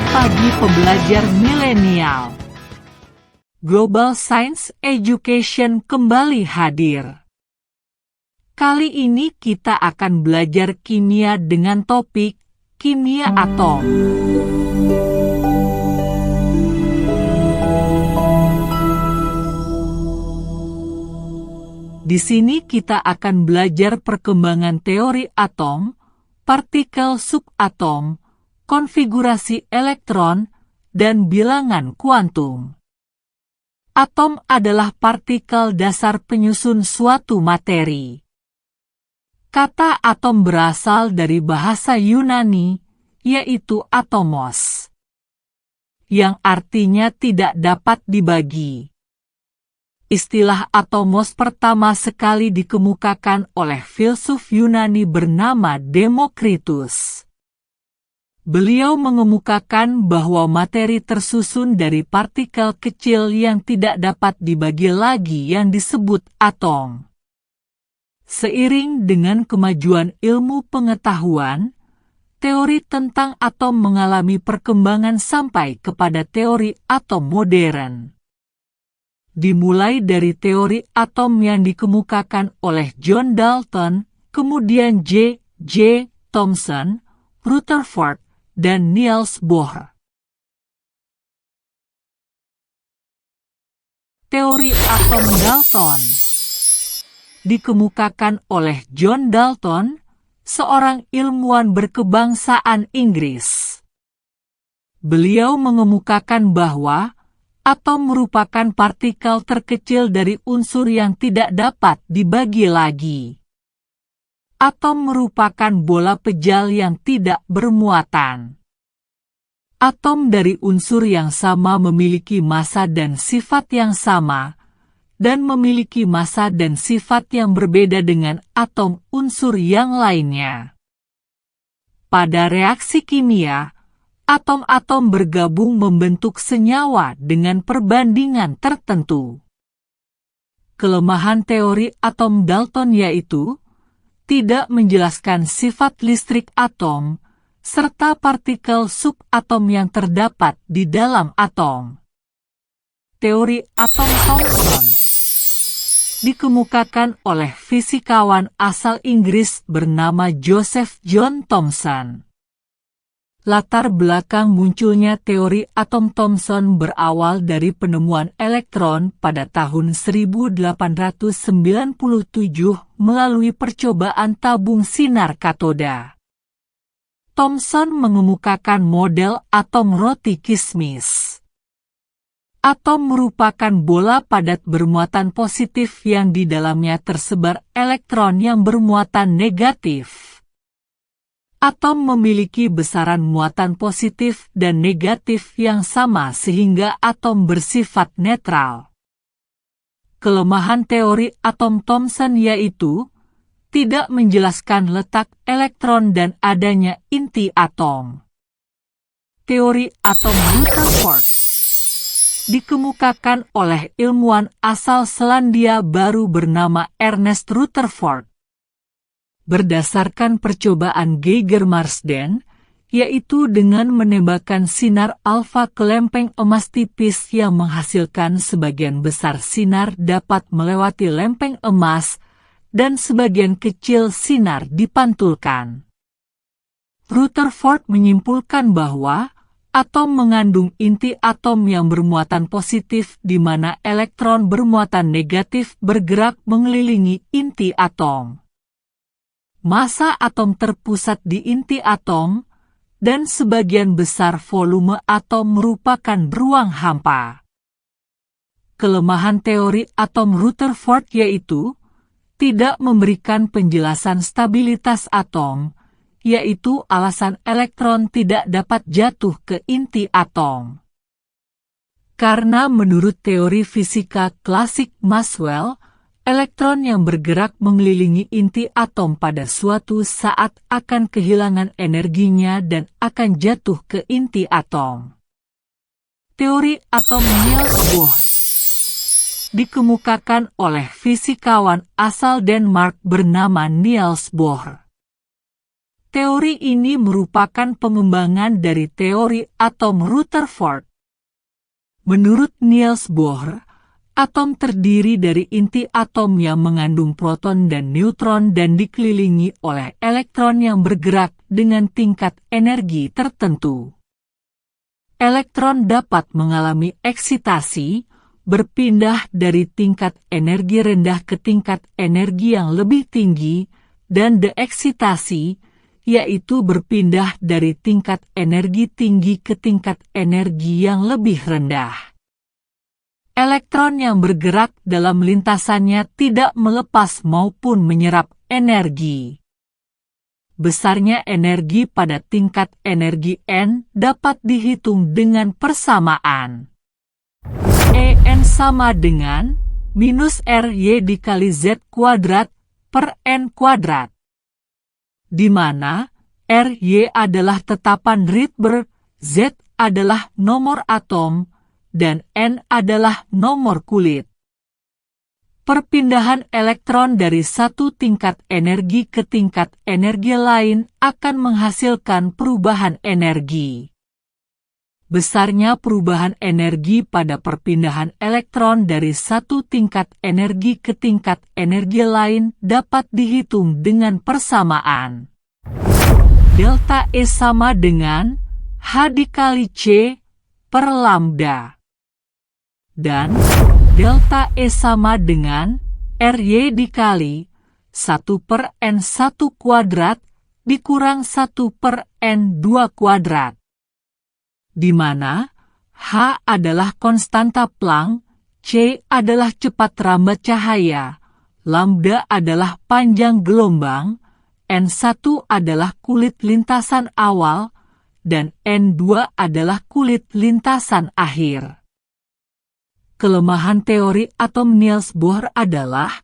Pagi pembelajar milenial. Global Science Education kembali hadir. Kali ini kita akan belajar kimia dengan topik kimia atom. Di sini kita akan belajar perkembangan teori atom, partikel subatom, konfigurasi elektron, dan bilangan kuantum. Atom adalah partikel dasar penyusun suatu materi. Kata atom berasal dari bahasa Yunani, yaitu atomos, yang artinya tidak dapat dibagi. Istilah atomos pertama sekali dikemukakan oleh filsuf Yunani bernama Demokritus. Beliau mengemukakan bahwa materi tersusun dari partikel kecil yang tidak dapat dibagi lagi yang disebut atom. Seiring dengan kemajuan ilmu pengetahuan, teori tentang atom mengalami perkembangan sampai kepada teori atom modern. Dimulai dari teori atom yang dikemukakan oleh John Dalton, kemudian J. Thomson, Rutherford, dan Niels Bohr. Teori atom Dalton dikemukakan oleh John Dalton, seorang ilmuwan berkebangsaan Inggris. Beliau mengemukakan bahwa atom merupakan partikel terkecil dari unsur yang tidak dapat dibagi lagi. Atom merupakan bola pejal yang tidak bermuatan. Atom dari unsur yang sama memiliki massa dan sifat yang sama, dan memiliki massa dan sifat yang berbeda dengan atom unsur yang lainnya. Pada reaksi kimia, atom-atom bergabung membentuk senyawa dengan perbandingan tertentu. Kelemahan teori atom Dalton yaitu tidak menjelaskan sifat listrik atom, serta partikel subatom yang terdapat di dalam atom. Teori atom Thomson dikemukakan oleh fisikawan asal Inggris bernama Joseph John Thomson. Latar belakang munculnya teori atom Thomson berawal dari penemuan elektron pada tahun 1897 melalui percobaan tabung sinar katoda. Thomson mengemukakan model atom roti kismis. Atom merupakan bola padat bermuatan positif yang di dalamnya tersebar elektron yang bermuatan negatif. Atom memiliki besaran muatan positif dan negatif yang sama sehingga atom bersifat netral. Kelemahan teori atom Thomson yaitu tidak menjelaskan letak elektron dan adanya inti atom. Teori atom Rutherford dikemukakan oleh ilmuwan asal Selandia Baru bernama Ernest Rutherford. Berdasarkan percobaan Geiger-Marsden, yaitu dengan menembakkan sinar alfa ke lempeng emas tipis yang menghasilkan sebagian besar sinar dapat melewati lempeng emas dan sebagian kecil sinar dipantulkan. Rutherford menyimpulkan bahwa atom mengandung inti atom yang bermuatan positif di mana elektron bermuatan negatif bergerak mengelilingi inti atom. Massa atom terpusat di inti atom, dan sebagian besar volume atom merupakan ruang hampa. Kelemahan teori atom Rutherford yaitu tidak memberikan penjelasan stabilitas atom, yaitu alasan elektron tidak dapat jatuh ke inti atom. Karena menurut teori fisika klasik Maxwell, elektron yang bergerak mengelilingi inti atom pada suatu saat akan kehilangan energinya dan akan jatuh ke inti atom. Teori atom Niels Bohr dikemukakan oleh fisikawan asal Denmark bernama Niels Bohr. Teori ini merupakan pengembangan dari teori atom Rutherford. Menurut Niels Bohr, atom terdiri dari inti atom yang mengandung proton dan neutron dan dikelilingi oleh elektron yang bergerak dengan tingkat energi tertentu. Elektron dapat mengalami eksitasi, berpindah dari tingkat energi rendah ke tingkat energi yang lebih tinggi, dan deeksitasi, yaitu berpindah dari tingkat energi tinggi ke tingkat energi yang lebih rendah. Elektron yang bergerak dalam lintasannya tidak melepas maupun menyerap energi. Besarnya energi pada tingkat energi N dapat dihitung dengan persamaan. En sama dengan minus Ry dikali Z kuadrat per N kuadrat, di mana Ry adalah tetapan Rydberg, Z adalah nomor atom, dan N adalah nomor kulit. Perpindahan elektron dari satu tingkat energi ke tingkat energi lain akan menghasilkan perubahan energi. Besarnya perubahan energi pada perpindahan elektron dari satu tingkat energi ke tingkat energi lain dapat dihitung dengan persamaan. Delta E sama dengan H dikali C per lambda. Dan delta E sama dengan Ry dikali 1 per N1 kuadrat dikurang 1 per N2 kuadrat. Di mana H adalah konstanta Planck, C adalah cepat rambat cahaya, lambda adalah panjang gelombang, N1 adalah kulit lintasan awal, dan N2 adalah kulit lintasan akhir. Kelemahan teori atom Niels Bohr adalah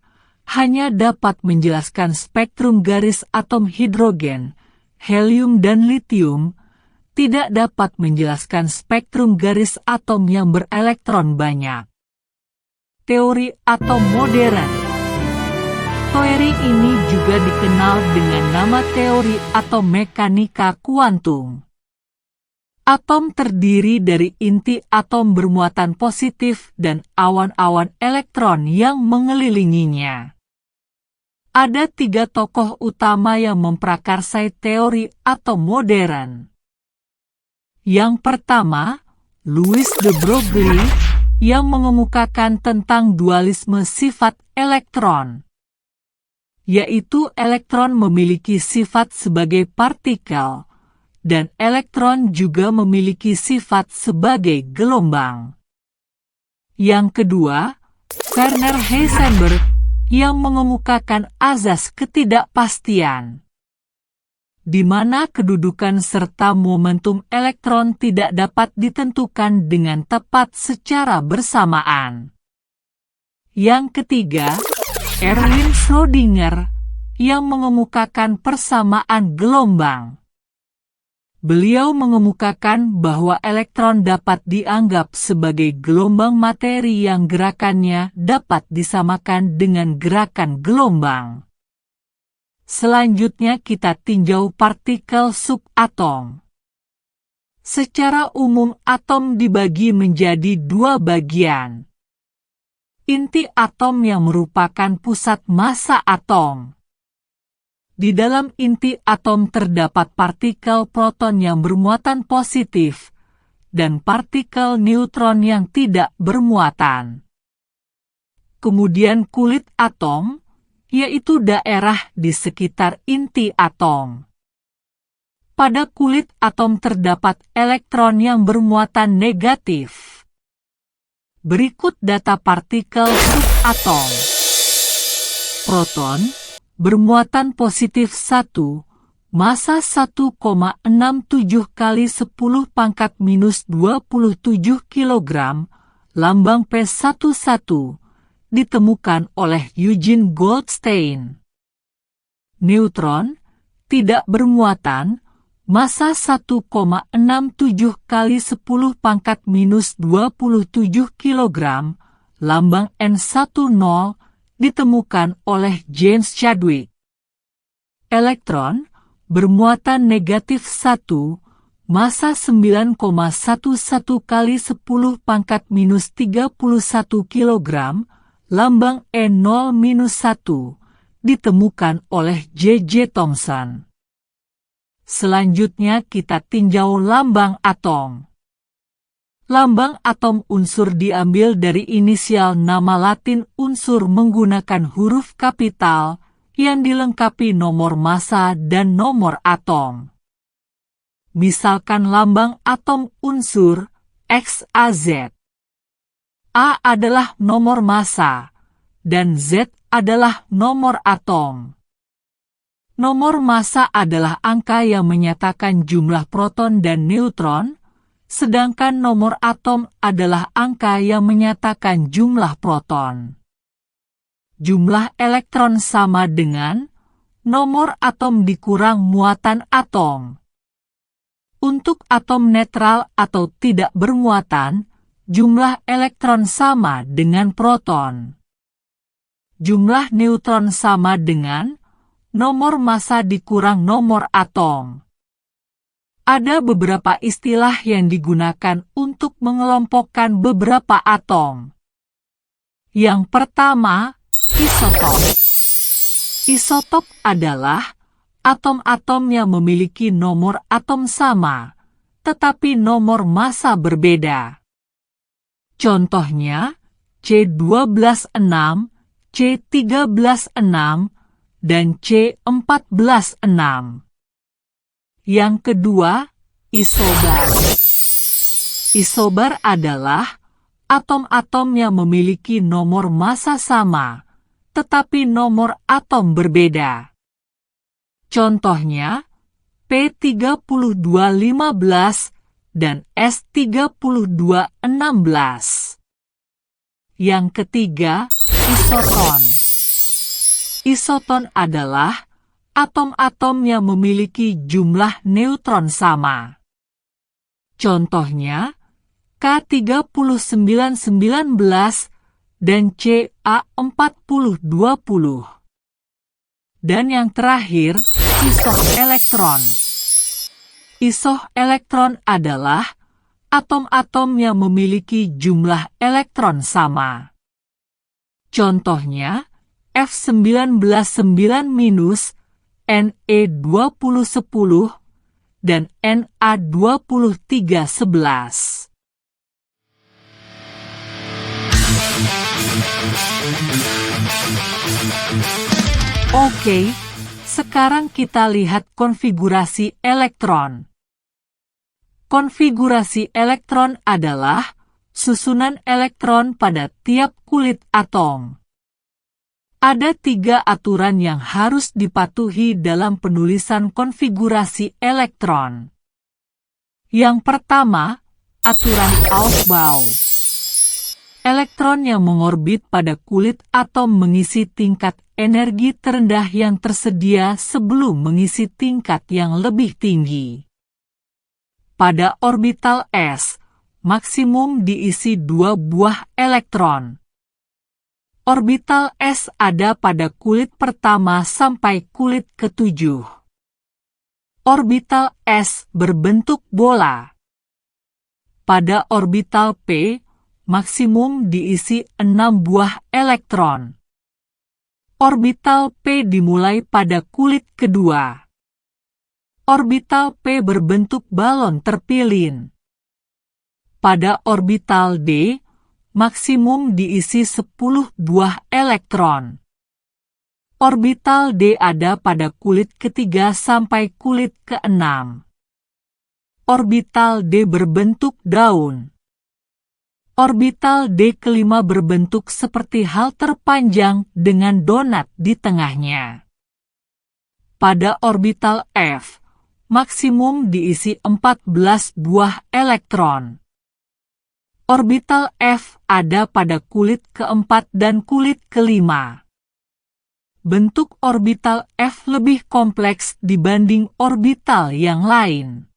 hanya dapat menjelaskan spektrum garis atom hidrogen, helium dan litium, tidak dapat menjelaskan spektrum garis atom yang berelektron banyak. Teori atom modern. Teori ini juga dikenal dengan nama teori atom mekanika kuantum. Atom terdiri dari inti atom bermuatan positif dan awan-awan elektron yang mengelilinginya. Ada 3 tokoh utama yang memprakarsai teori atom modern. Yang pertama, Louis de Broglie, yang mengemukakan tentang dualisme sifat elektron, yaitu elektron memiliki sifat sebagai partikel, dan elektron juga memiliki sifat sebagai gelombang. Yang kedua, Werner Heisenberg, yang mengemukakan azas ketidakpastian, di mana kedudukan serta momentum elektron tidak dapat ditentukan dengan tepat secara bersamaan. Yang ketiga, Erwin Schrödinger, yang mengemukakan persamaan gelombang. Beliau mengemukakan bahwa elektron dapat dianggap sebagai gelombang materi yang gerakannya dapat disamakan dengan gerakan gelombang. Selanjutnya kita tinjau partikel subatom. Secara umum atom dibagi menjadi 2 bagian. Inti atom yang merupakan pusat massa atom. Di dalam inti atom terdapat partikel proton yang bermuatan positif dan partikel neutron yang tidak bermuatan. Kemudian kulit atom, yaitu daerah di sekitar inti atom. Pada kulit atom terdapat elektron yang bermuatan negatif. Berikut data partikel subatom. Proton, bermuatan positif 1, massa 1,67 kali 10⁻⁻27 kg, lambang P11, ditemukan oleh Eugene Goldstein. Neutron, tidak bermuatan, massa 1,67 kali 10⁻⁻27 kg, lambang N10, ditemukan oleh James Chadwick. Elektron, bermuatan negatif 1, massa 9,11 kali 10⁻³ kg, lambang E0-1, ditemukan oleh J.J. Thomson. Selanjutnya kita tinjau lambang atom. Lambang atom unsur diambil dari inisial nama Latin unsur menggunakan huruf kapital yang dilengkapi nomor massa dan nomor atom. Misalkan lambang atom unsur XAZ. A adalah nomor massa, dan Z adalah nomor atom. Nomor massa adalah angka yang menyatakan jumlah proton dan neutron, sedangkan nomor atom adalah angka yang menyatakan jumlah proton. Jumlah elektron sama dengan nomor atom dikurang muatan atom. Untuk atom netral atau tidak bermuatan, jumlah elektron sama dengan proton. Jumlah neutron sama dengan nomor massa dikurang nomor atom. Ada beberapa istilah yang digunakan untuk mengelompokkan beberapa atom. Yang pertama, isotop. Isotop adalah atom-atom yang memiliki nomor atom sama, tetapi nomor massa berbeda. Contohnya, C12-6, C13-6, dan C14-6. Yang kedua, isobar. Isobar adalah atom-atom yang memiliki nomor massa sama, tetapi nomor atom berbeda. Contohnya, P3215 dan S3216. Yang ketiga, isoton. Isoton adalah atom-atom yang memiliki jumlah neutron sama. Contohnya, K3919 dan Ca4020. Dan yang terakhir, isoelektron. Isoelektron adalah atom-atom yang memiliki jumlah elektron sama. Contohnya, F199-, Ne2010, dan Na2311. Oke, sekarang kita lihat konfigurasi elektron. Konfigurasi elektron adalah susunan elektron pada tiap kulit atom. Ada 3 aturan yang harus dipatuhi dalam penulisan konfigurasi elektron. Yang pertama, aturan Aufbau. Elektron yang mengorbit pada kulit atom mengisi tingkat energi terendah yang tersedia sebelum mengisi tingkat yang lebih tinggi. Pada orbital S, maksimum diisi 2 buah elektron. Orbital S ada pada kulit pertama sampai kulit ke-7. Orbital S berbentuk bola. Pada orbital P, maksimum diisi 6 buah elektron. Orbital P dimulai pada kulit kedua. Orbital P berbentuk balon terpilin. Pada orbital D, maksimum diisi 10 buah elektron. Orbital D ada pada kulit ketiga sampai kulit ke-6. Orbital D berbentuk daun. Orbital D kelima berbentuk seperti halter panjang dengan donat di tengahnya. Pada orbital F, maksimum diisi 14 buah elektron. Orbital F ada pada kulit keempat dan kulit kelima. Bentuk orbital F lebih kompleks dibanding orbital yang lain.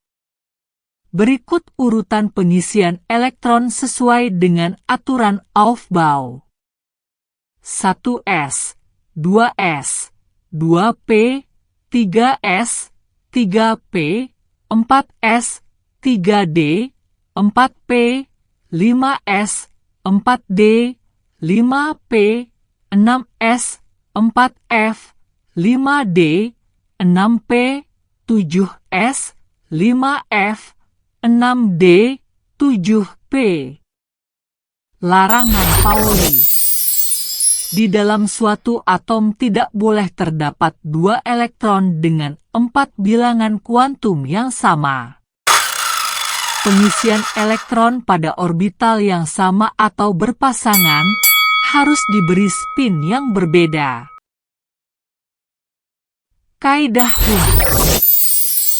Berikut urutan pengisian elektron sesuai dengan aturan Aufbau. 1s, 2s, 2p, 3s, 3P, 4S, 3D, 4P, 5S, 4D, 5P, 6S, 4F, 5D, 6P, 7S, 5F, 6D, 7P. Larangan Pauli. Di dalam suatu atom tidak boleh terdapat 2 elektron dengan 4 bilangan kuantum yang sama. Pengisian elektron pada orbital yang sama atau berpasangan harus diberi spin yang berbeda. Kaidah Hooke.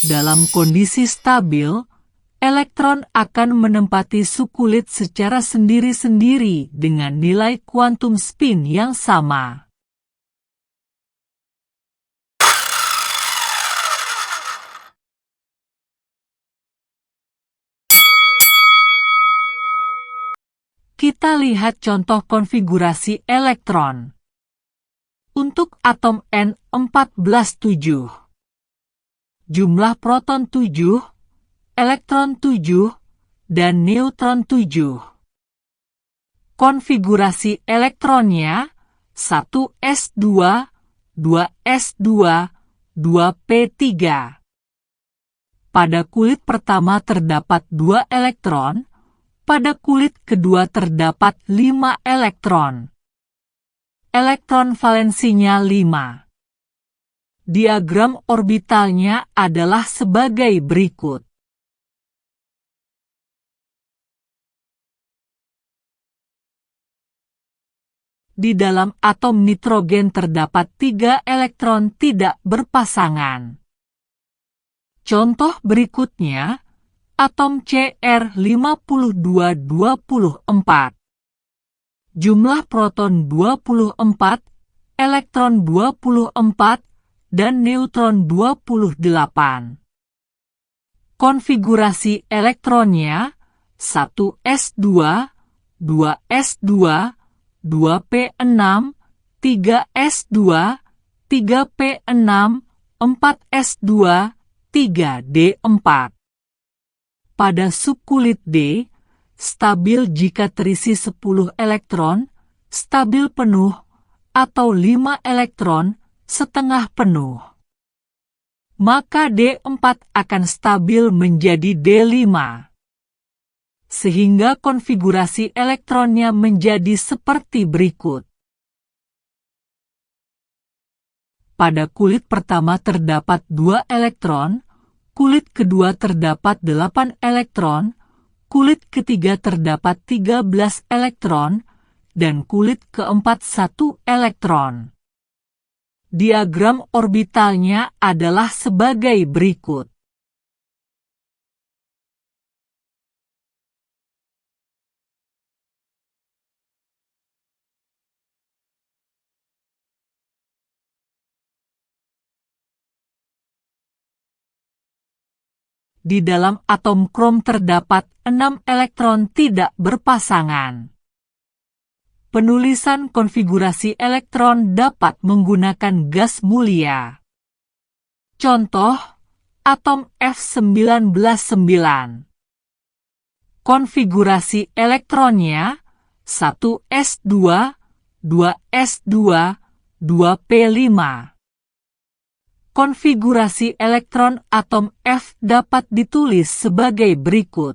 Dalam kondisi stabil, elektron akan menempati sukulit secara sendiri-sendiri dengan nilai kuantum spin yang sama. Kita lihat contoh konfigurasi elektron. Untuk atom N14,7. Jumlah proton 7, elektron 7, dan neutron 7. Konfigurasi elektronnya 1s2, 2s2, 2p3. Pada kulit pertama terdapat 2 elektron, pada kulit kedua terdapat 5 elektron. Elektron valensinya 5. Diagram orbitalnya adalah sebagai berikut. Di dalam atom nitrogen terdapat 3 elektron tidak berpasangan. Contoh berikutnya, atom Cr5224. Jumlah proton 24, elektron 24, dan neutron 28. Konfigurasi elektronnya 1s2, 2s2, 2p6, 3s2, 3p6, 4s2, 3d4. Pada subkulit D, stabil jika terisi 10 elektron, stabil penuh, atau 5 elektron, setengah penuh. Maka D4 akan stabil menjadi D5. Sehingga konfigurasi elektronnya menjadi seperti berikut. Pada kulit pertama terdapat 2 elektron, kulit kedua terdapat 8 elektron, kulit ketiga terdapat 13 elektron, dan kulit keempat 1 elektron. Diagram orbitalnya adalah sebagai berikut. Di dalam atom krom terdapat 6 elektron tidak berpasangan. Penulisan konfigurasi elektron dapat menggunakan gas mulia. Contoh, atom F19,9. Konfigurasi elektronnya 1s2, 2s2, 2p5. Konfigurasi elektron atom F dapat ditulis sebagai berikut.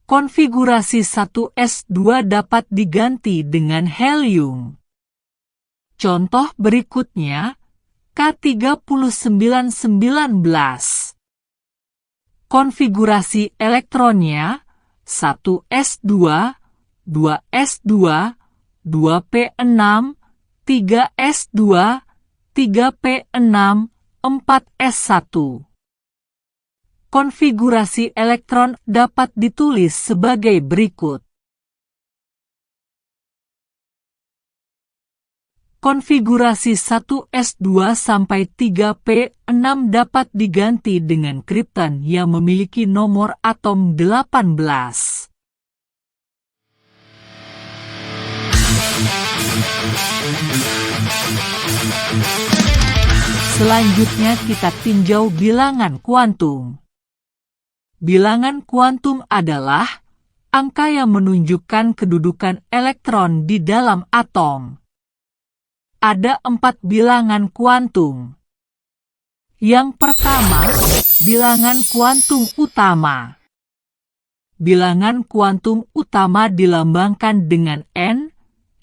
Konfigurasi 1s2 dapat diganti dengan helium. Contoh berikutnya, K39,19. Konfigurasi elektronnya 1s2, 2s2, 2p6, 3s2, 3p6, 4s1. Konfigurasi elektron dapat ditulis sebagai berikut. Konfigurasi 1s2 sampai 3p6 dapat diganti dengan kripton yang memiliki nomor atom 18. Selanjutnya kita tinjau bilangan kuantum. Bilangan kuantum adalah angka yang menunjukkan kedudukan elektron di dalam atom. Ada 4 bilangan kuantum. Yang pertama, bilangan kuantum utama. Bilangan kuantum utama dilambangkan dengan N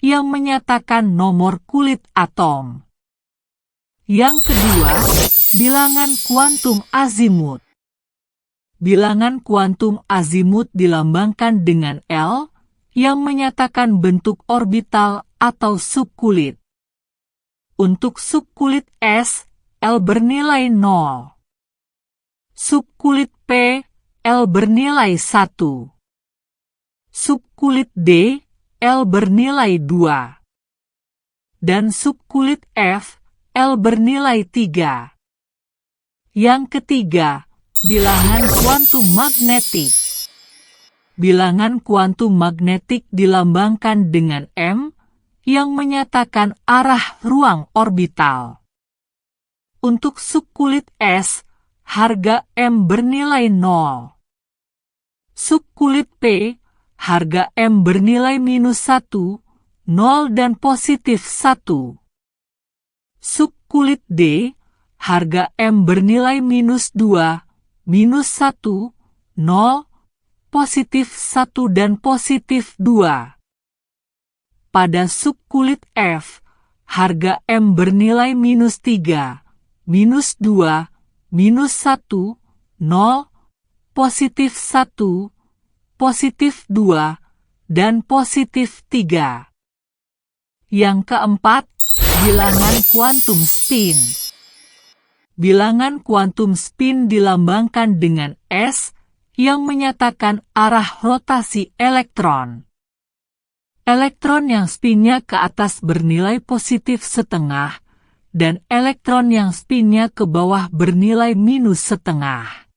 yang menyatakan nomor kulit atom. Yang kedua, bilangan kuantum azimut. Bilangan kuantum azimut dilambangkan dengan L yang menyatakan bentuk orbital atau subkulit. Untuk subkulit S, L bernilai 0. Subkulit P, L bernilai 1. Subkulit D, L bernilai 2. Dan subkulit F, L bernilai 3. Yang ketiga, bilangan kuantum magnetik. Bilangan kuantum magnetik dilambangkan dengan M yang menyatakan arah ruang orbital. Untuk subkulit S, harga M bernilai 0. Subkulit P, harga M bernilai -1, 0 dan positif 1. Subkulit D, harga M bernilai -2, -1, 0, positif 1 dan positif 2. Pada subkulit F, harga M bernilai -3, -2, -1, 0, positif 1, positif 2, dan positif 3. Yang keempat, bilangan kuantum spin. Bilangan kuantum spin dilambangkan dengan S yang menyatakan arah rotasi elektron. Elektron yang spinnya ke atas bernilai positif setengah, dan elektron yang spinnya ke bawah bernilai -setengah.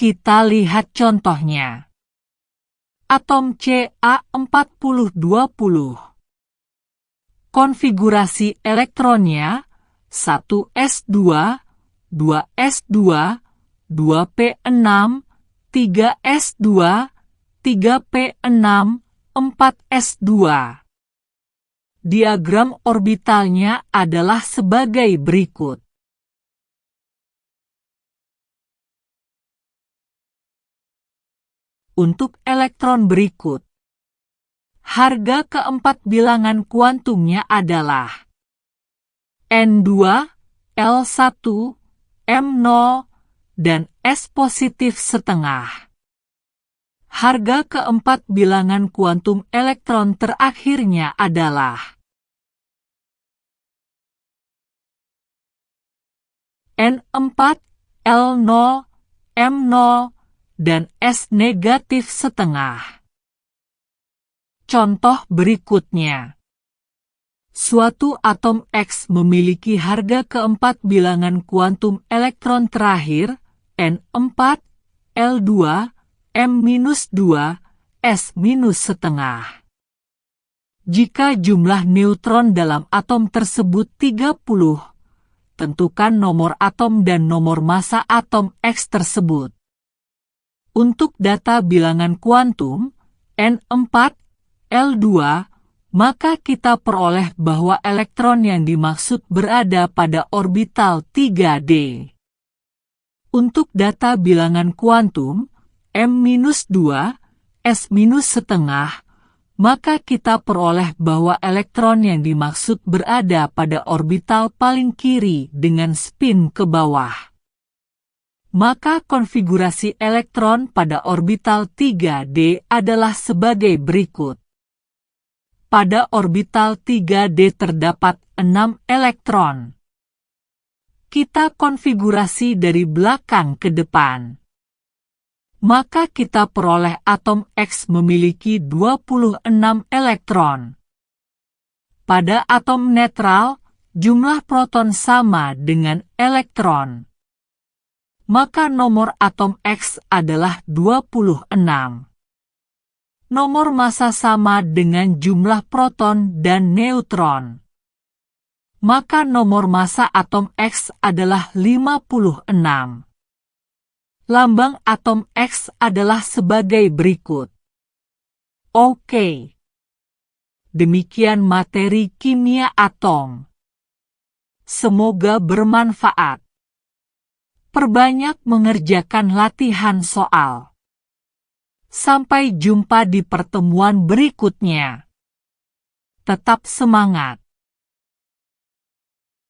Kita lihat contohnya. Atom Ca4020. Konfigurasi elektronnya 1s2, 2s2, 2p6, 3s2, 3p6, 4s2. Diagram orbitalnya adalah sebagai berikut. Untuk elektron berikut, harga keempat bilangan kuantumnya adalah N2, L1, M0, dan S positif setengah. Harga keempat bilangan kuantum elektron terakhirnya adalah N4, L0, M0, dan S negatif setengah. Contoh berikutnya. Suatu atom X memiliki harga keempat bilangan kuantum elektron terakhir, N4, L2, M-2, S- setengah. Jika jumlah neutron dalam atom tersebut 30, tentukan nomor atom dan nomor massa atom X tersebut. Untuk data bilangan kuantum, N4, L2, maka kita peroleh bahwa elektron yang dimaksud berada pada orbital 3D. Untuk data bilangan kuantum, M-2, S- setengah, maka kita peroleh bahwa elektron yang dimaksud berada pada orbital paling kiri dengan spin ke bawah. Maka konfigurasi elektron pada orbital 3D adalah sebagai berikut. Pada orbital 3D terdapat 6 elektron. Kita konfigurasi dari belakang ke depan. Maka kita peroleh atom X memiliki 26 elektron. Pada atom netral, jumlah proton sama dengan elektron. Maka nomor atom X adalah 26. Nomor massa sama dengan jumlah proton dan neutron. Maka nomor massa atom X adalah 56. Lambang atom X adalah sebagai berikut. Oke. Demikian materi kimia atom. Semoga bermanfaat. Perbanyak mengerjakan latihan soal. Sampai jumpa di pertemuan berikutnya. Tetap semangat.